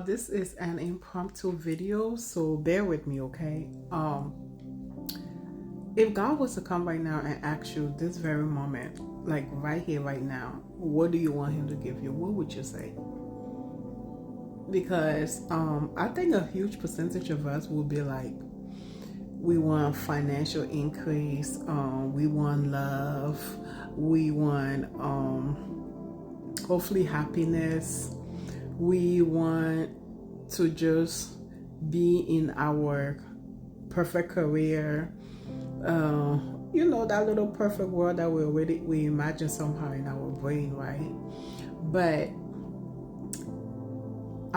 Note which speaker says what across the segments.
Speaker 1: This is an impromptu video, so bear with me, okay? If God was to come right now and ask you this very moment, like right here, right now, what do you want him to give you? What would you say? Because I think a huge percentage of us will be like, we want financial increase, we want love, we want hopefully happiness, we want to just be in our perfect career, that little perfect world that we imagine somehow in our brain, right? But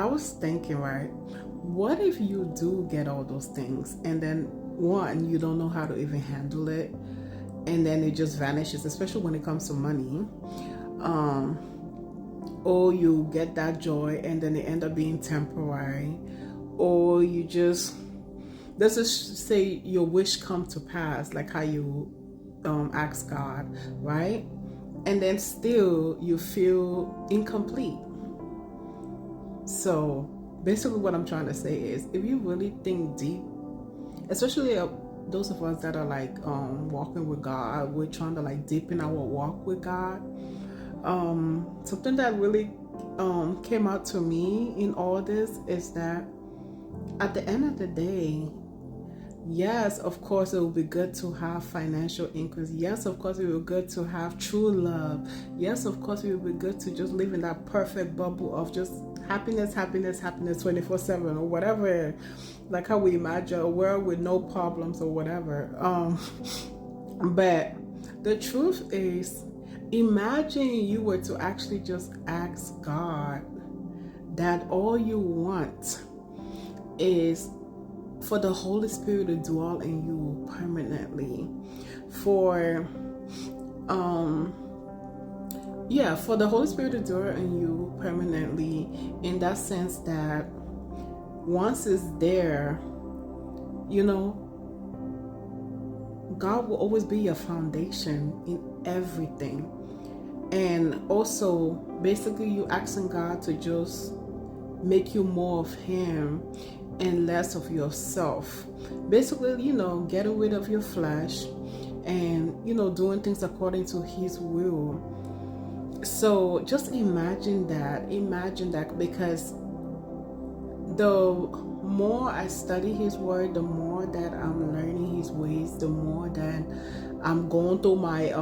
Speaker 1: I was thinking, right, what if you do get all those things and then one, you don't know how to even handle it, and then it just vanishes, especially when it comes to money, or you get that joy and then it end up being temporary, or you just, let's just say your wish come to pass, like how you ask God, right? And then still you feel incomplete. So basically what I'm trying to say is, if you really think deep, especially those of us that are like walking with God, we're trying to like deepen our walk with God. Something that really came out to me in all this is that at the end of the day, yes, of course, it would be good to have financial increase. Yes, of course, it would be good to have true love. Yes, of course, it would be good to just live in that perfect bubble of just happiness 24/7 or whatever, like how we imagine a world with no problems or whatever. But the truth is, imagine you were to actually just ask God that all you want is for the Holy Spirit to dwell in you permanently, for the Holy Spirit to dwell in you permanently, in that sense that once it's there, God will always be your foundation in everything. And also, basically, you asking God to just make you more of Him and less of yourself. Basically, getting rid of your flesh and, doing things according to His will. So just imagine that, because the more I study His word, the more that I'm learning His ways, the more that I'm going through my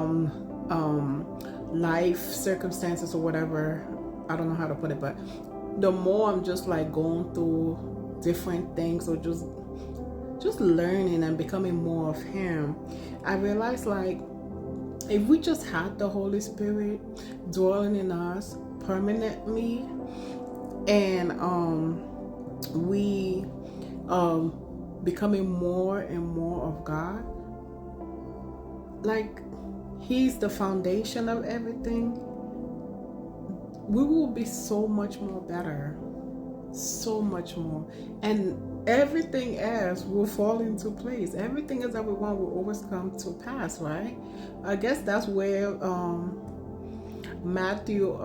Speaker 1: life circumstances or whatever, I don't know how to put it, but the more I'm just like going through different things or just learning and becoming more of Him, I realized, like, if we just had the Holy Spirit dwelling in us permanently, and we becoming more and more of God, like He's the foundation of everything, we will be so much more better, so much more, and everything else will fall into place. Everything else that we want will always come to pass, right? I guess that's where Mathew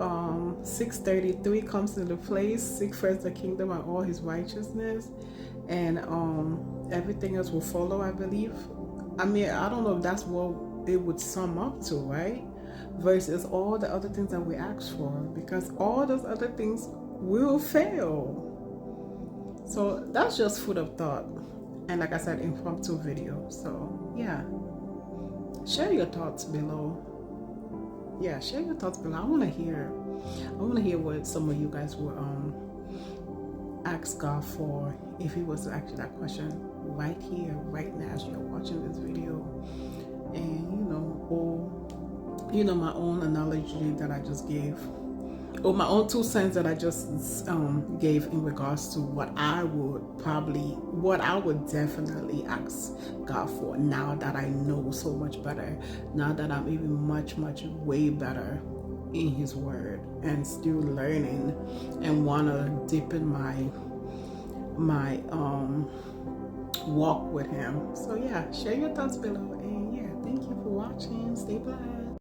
Speaker 1: 6:33 comes into place. Seek first the kingdom and all His righteousness, and everything else will follow, I believe. I mean, I don't know if that's what it would sum up to, right? Versus all the other things that we ask for, because all those other things will fail. So that's just food of thought, and like I said, impromptu video. So yeah, share your thoughts below. I want to hear what some of you guys will ask God for, if He was to ask you that question right here, right now, as you're watching this video. And my own analogy that I just gave, or my own 2 cents that I just gave in regards to what I would definitely ask God for, now that I know so much better, now that I'm even much way better in His word, and still learning and want to deepen my walk with Him. So yeah, share your thoughts below, and yeah, thank you for watching. Stay blessed.